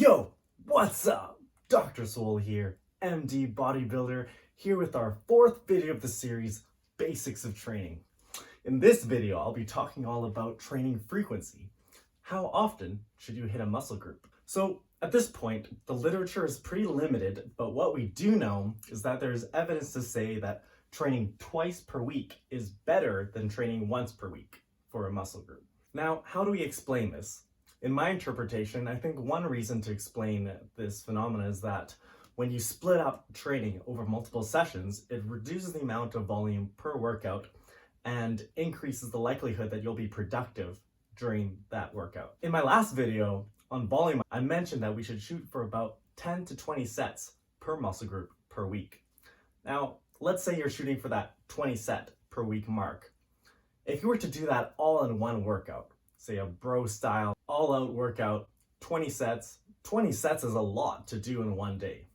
Yo, what's up? Dr. Swole here, MD Bodybuilder, here with our fourth video of the series, Basics of Training. In this video, I'll be talking all about training frequency. How often should you hit a muscle group? So at this point, the literature is pretty limited, but what we do know is that there's evidence to say that training twice per week is better than training once per week for a muscle group. Now, how do we explain this? In my interpretation, I think one reason to explain this phenomenon is that when you split up training over multiple sessions, it reduces the amount of volume per workout and increases the likelihood that you'll be productive during that workout. In my last video on volume, I mentioned that we should shoot for about 10 to 20 sets per muscle group per week. Now, let's say you're shooting for that 20 set per week mark. If you were to do that all in one workout, say a bro style all-out workout, 20 sets. 20 sets is a lot to do in one day.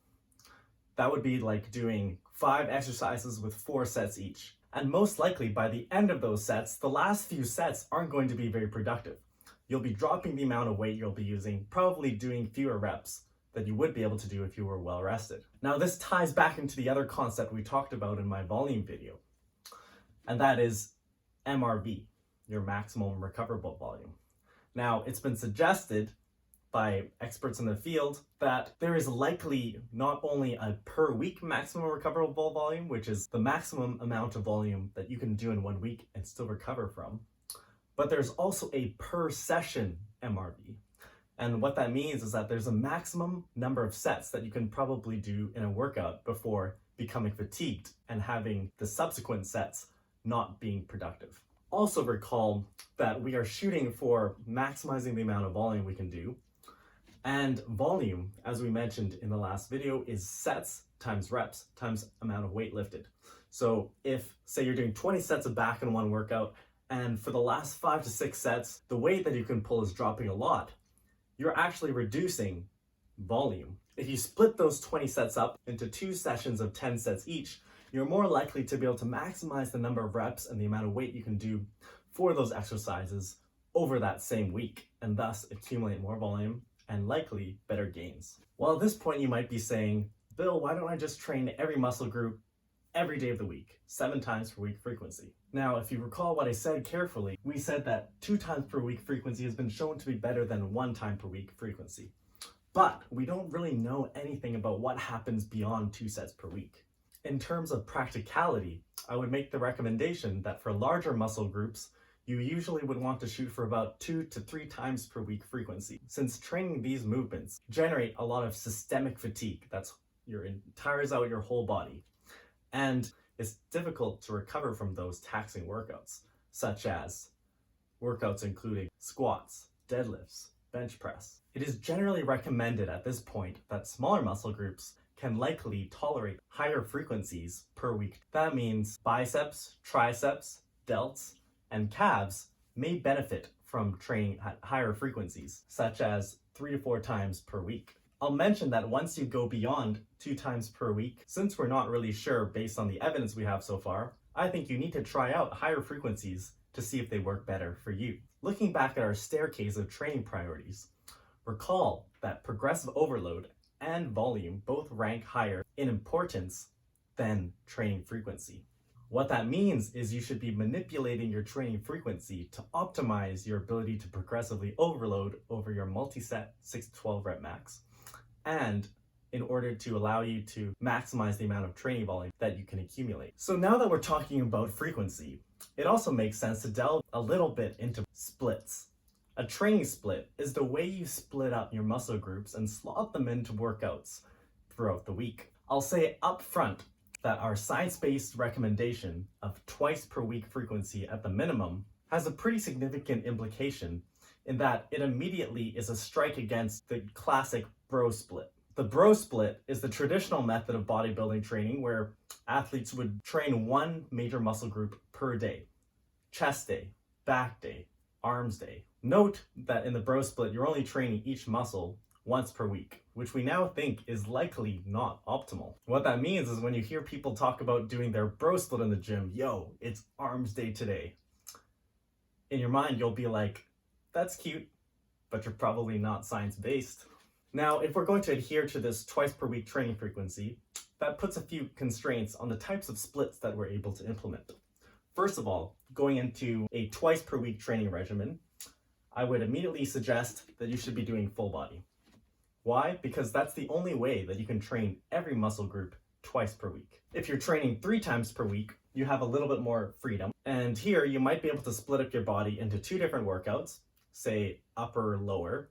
That would be like doing 5 exercises with 4 sets each. And most likely by the end of those sets, the last few sets aren't going to be very productive. You'll be dropping the amount of weight you'll be using, probably doing fewer reps than you would be able to do if you were well rested. Now this ties back into the other concept we talked about in my volume video, and that is MRV, your maximum recoverable volume. Now, it's been suggested by experts in the field that there is likely not only a per week maximum recoverable volume, which is the maximum amount of volume that you can do in 1 week and still recover from, but there's also a per session MRV. And what that means is that there's a maximum number of sets that you can probably do in a workout before becoming fatigued and having the subsequent sets not being productive. Also recall that we are shooting for maximizing the amount of volume we can do. And volume, as we mentioned in the last video, is sets times reps times amount of weight lifted. So if, say you're doing 20 sets of back in one workout, and for the last 5 to 6 sets, the weight that you can pull is dropping a lot, you're actually reducing volume. If you split those 20 sets up into 2 sessions of 10 sets each, you're more likely to be able to maximize the number of reps and the amount of weight you can do for those exercises over that same week, and thus accumulate more volume and likely better gains. Well, at this point you might be saying, Bill, why don't I just train every muscle group every day of the week, 7 times per week frequency? Now, if you recall what I said carefully, we said that 2 times per week frequency has been shown to be better than 1 time per week frequency. But we don't really know anything about what happens beyond 2 sets per week. In terms of practicality, I would make the recommendation that for larger muscle groups, you usually would want to shoot for about 2 to 3 times per week frequency, since training these movements generate a lot of systemic fatigue. That's tires out your whole body. And it's difficult to recover from those taxing workouts, such as workouts including squats, deadlifts, bench press. It is generally recommended at this point that smaller muscle groups can likely tolerate higher frequencies per week. That means biceps, triceps, delts, and calves may benefit from training at higher frequencies, such as 3 to 4 times per week. I'll mention that once you go beyond 2 times per week, since we're not really sure based on the evidence we have so far, I think you need to try out higher frequencies to see if they work better for you. Looking back at our staircase of training priorities, recall that progressive overload and volume both rank higher in importance than training frequency. What that means is you should be manipulating your training frequency to optimize your ability to progressively overload over your multi-set 6 to 12 rep max, and in order to allow you to maximize the amount of training volume that you can accumulate. So now that we're talking about frequency, it also makes sense to delve a little bit into splits. A training split is the way you split up your muscle groups and slot them into workouts throughout the week. I'll say up front that our science-based recommendation of twice per week frequency at the minimum has a pretty significant implication in that it immediately is a strike against the classic bro split. The bro split is the traditional method of bodybuilding training where athletes would train one major muscle group per day: chest day, back day, arms day. Note that in the bro split, you're only training each muscle once per week, which we now think is likely not optimal. What that means is when you hear people talk about doing their bro split in the gym, yo, it's arms day today, in your mind, you'll be like, that's cute, but you're probably not science-based. Now, if we're going to adhere to this twice per week training frequency, that puts a few constraints on the types of splits that we're able to implement. First of all, going into a twice per week training regimen, I would immediately suggest that you should be doing full body. Why? Because that's the only way that you can train every muscle group twice per week. If you're training 3 times per week, you have a little bit more freedom. And here you might be able to split up your body into 2 different workouts, say upper, lower,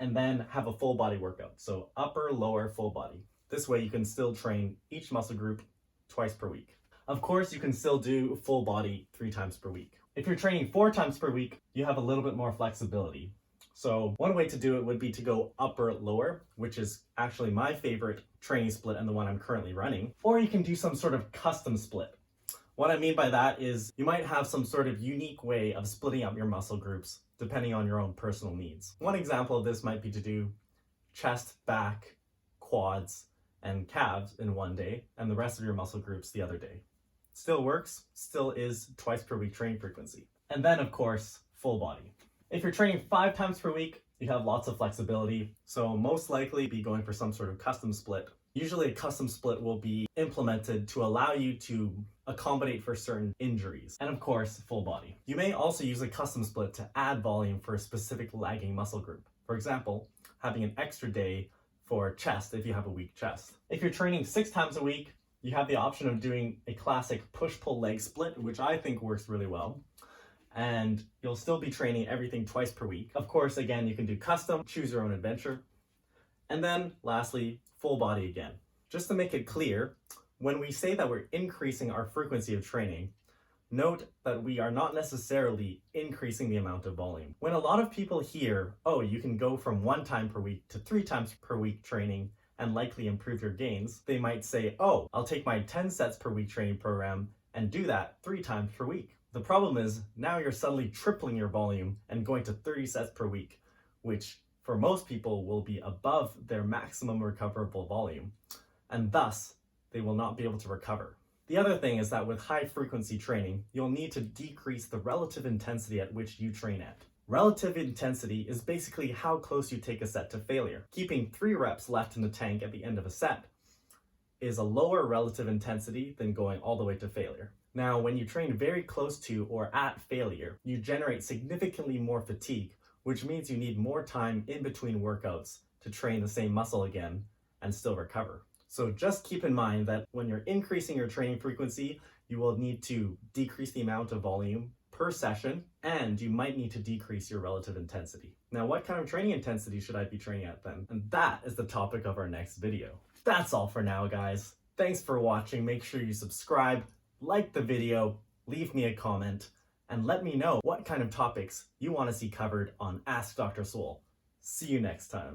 and then have a full body workout. So upper, lower, full body. This way you can still train each muscle group twice per week. Of course, you can still do full body 3 times per week. If you're training 4 times per week, you have a little bit more flexibility. So one way to do it would be to go upper, lower, which is actually my favorite training split and the one I'm currently running. Or you can do some sort of custom split. What I mean by that is you might have some sort of unique way of splitting up your muscle groups depending on your own personal needs. One example of this might be to do chest, back, quads, and calves in one day and the rest of your muscle groups the other day. Still works, still is twice per week training frequency. And then of course, full body. If you're training 5 times per week, you have lots of flexibility, so most likely be going for some sort of custom split. Usually a custom split will be implemented to allow you to accommodate for certain injuries. And of course, full body. You may also use a custom split to add volume for a specific lagging muscle group. For example, having an extra day for chest if you have a weak chest. If you're training 6 times a week, you have the option of doing a classic push-pull leg split, which I think works really well. And you'll still be training everything twice per week. Of course, again, you can do custom, choose your own adventure. And then lastly, full body again. Just to make it clear, when we say that we're increasing our frequency of training, note that we are not necessarily increasing the amount of volume. When a lot of people hear, oh, you can go from 1 time per week to 3 times per week training and likely improve your gains, they might say, oh, I'll take my 10 sets per week training program and do that 3 times per week. The problem is now you're suddenly tripling your volume and going to 30 sets per week, which for most people will be above their maximum recoverable volume, and thus they will not be able to recover. The other thing is that with high frequency training, you'll need to decrease the relative intensity at which you train at. Relative intensity is basically how close you take a set to failure. Keeping 3 reps left in the tank at the end of a set is a lower relative intensity than going all the way to failure. Now, when you train very close to or at failure, you generate significantly more fatigue, which means you need more time in between workouts to train the same muscle again and still recover. So just keep in mind that when you're increasing your training frequency, you will need to decrease the amount of volume per session, and you might need to decrease your relative intensity. Now, what kind of training intensity should I be training at then? And that is the topic of our next video. That's all for now, guys. Thanks for watching. Make sure you subscribe, like the video, leave me a comment, and let me know what kind of topics you want to see covered on Ask Dr. Swole. See you next time.